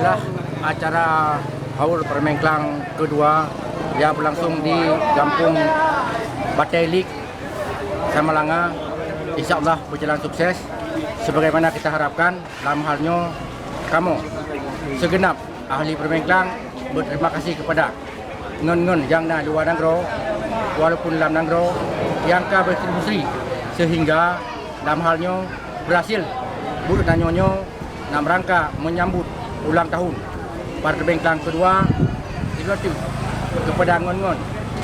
adalah acara Haul Permen Klang kedua yang berlangsung di Kampung Batailik, Samalanga. InsyaAllah berjalan sukses sebagaimana kita harapkan. Dalam halnya kamu segenap ahli Permen Klang berterima kasih kepada ngen-ngen yang di luar negara walaupun dalam negara yang berdistribusi sehingga dalam halnya berhasil buruk dan nyonya dalam rangka menyambut ulang tahun Permen Klang kedua itu kepada ngen-ngen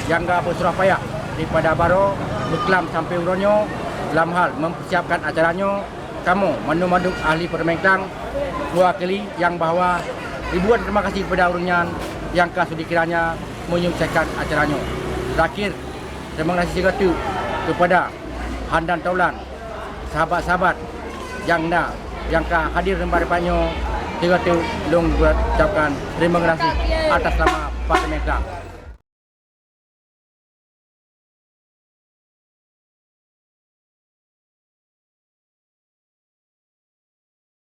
yang bersusah payah daripada Baro Beklam sampai Uronyo dalam hal mempersiapkan acaranya. Kamu manu-manu ahli Permen Klang mewakili yang bahawa ribuan terima kasih kepada urunyan yang sudi kiranya menyukseskan acaranya. Terakhir, terima kasih juga kepada Handan Taulan, sahabat-sahabat yang hadir di hadapannya. Juga long ucapkan terima kasih atas nama Permen Klang.